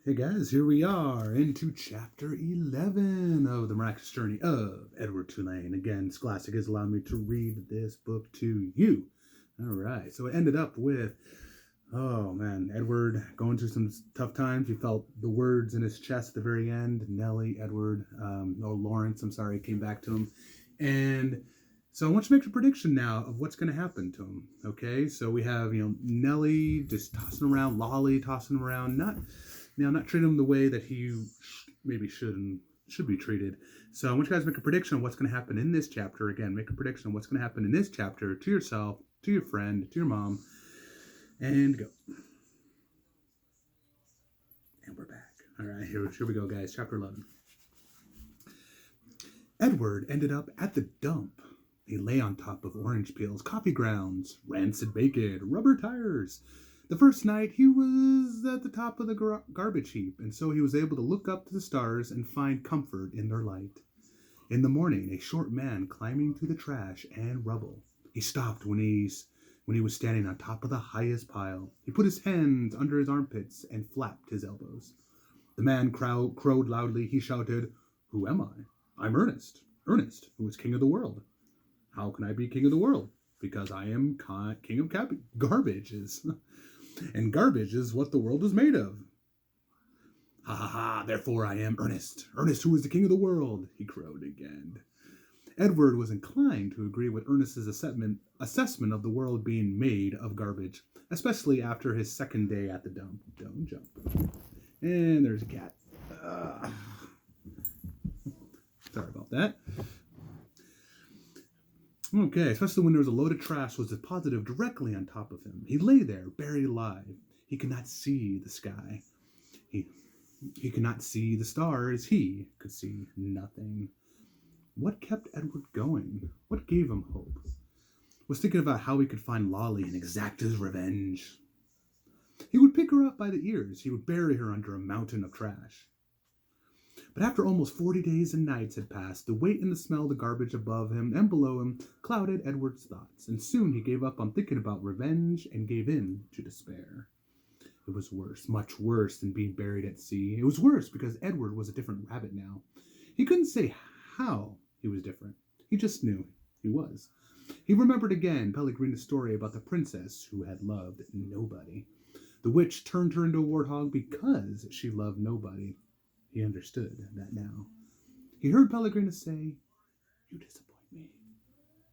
Hey guys, here we are into chapter 11 of The Miraculous Journey of Edward Tulane. Again, Scholastic has allowed me to read this book to you. All right, so it ended up with, oh man, Edward going through some tough times. He felt the words in his chest at the very end. Nellie, Edward, Lawrence, I'm sorry, came back to him. And so I want you to make a prediction now of what's going to happen to him. Okay, so we have, Nellie just tossing around, Lolly tossing around, not treating him the way that he maybe should be treated. So I want you guys to make a prediction on what's going to happen in this chapter. Again, make a prediction on what's going to happen in this chapter to yourself, to your friend, to your mom, and go. And we're back. All right, here we go, guys. Chapter 11. Edward ended up at the dump. He lay on top of orange peels, coffee grounds, rancid bacon, rubber tires. The first night he was at the top of the garbage heap, and so he was able to look up to the stars and find comfort in their light. In the morning, a short man climbing through the trash and rubble. He stopped when he was standing on top of the highest pile. He put his hands under his armpits and flapped his elbows. The man crowed loudly. He shouted, "Who am I? I'm Ernest. Ernest, who is king of the world. How can I be king of the world? Because I am king of garbage. And garbage is what the world is made of. Ha ha ha, therefore I am Ernest. Ernest, who is the king of the world," he crowed again. Edward was inclined to agree with Ernest's assessment of the world being made of garbage, especially after his second day at the dump. Don't jump. And there's a cat. Sorry about that. Okay, especially when there was a load of trash was deposited directly on top of him. He lay there, buried alive. He could not see the sky. He could not see the stars. He could see nothing. What kept Edward going? What gave him hope? Was thinking about how he could find Lolly and exact his revenge. He would pick her up by the ears. He would bury her under a mountain of trash. But after almost 40 days and nights had passed, the weight and the smell of the garbage above him and below him clouded Edward's thoughts, and soon he gave up on thinking about revenge and gave in to despair. It was worse, much worse than being buried at sea. It was worse because Edward was a different rabbit now. He couldn't say how he was different. He just knew he was. He remembered again Pellegrina's story about the princess who had loved nobody. The witch turned her into a warthog because she loved nobody. He understood that now. He heard Pellegrina say, "You disappoint me."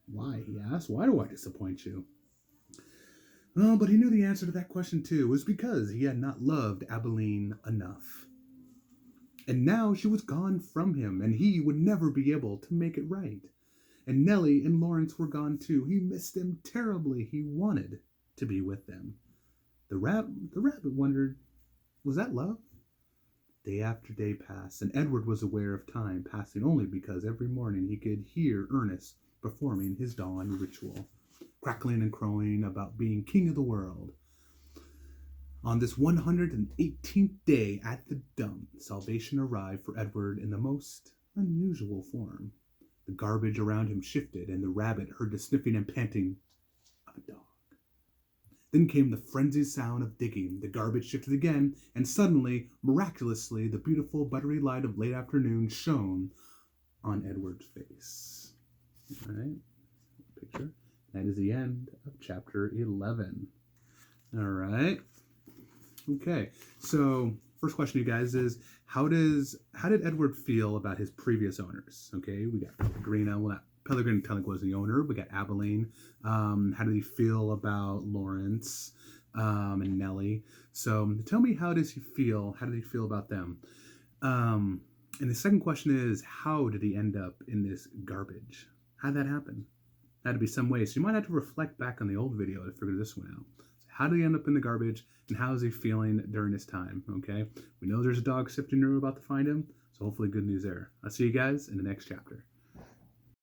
"Why?" he asked. "Why do I disappoint you?" Oh, but he knew the answer to that question too. It was because he had not loved Abilene enough. And now she was gone from him, and he would never be able to make it right. And Nellie and Lawrence were gone too. He missed them terribly. He wanted to be with them. The rabbit wondered, was that love? Day after day passed, and Edward was aware of time passing only because every morning he could hear Ernest performing his dawn ritual, crackling and crowing about being king of the world. On this 118th day at the dump, salvation arrived for Edward in the most unusual form. The garbage around him shifted, and the rabbit heard the sniffing and panting of a dog. Then came the frenzied sound of digging. The garbage shifted again, and suddenly, miraculously, the beautiful buttery light of late afternoon shone on Edward's face. All right, picture. That is the end of chapter 11. All right. Okay, so first question, you guys, is how did Edward feel about his previous owners? Okay, we got Pellegrina. Well, not Pellegrina technically was the owner. We got Abilene. How did he feel about Lawrence and Nellie? So tell me, how does he feel? How did he feel about them? And the second question is, how did he end up in this garbage? How did that happen? Had to be some way. So you might have to reflect back on the old video to figure this one out. How did he end up in the garbage, and how is he feeling during this time? Okay, we know there's a dog sifting, and we're about to find him, so hopefully good news there. I'll see you guys in the next chapter.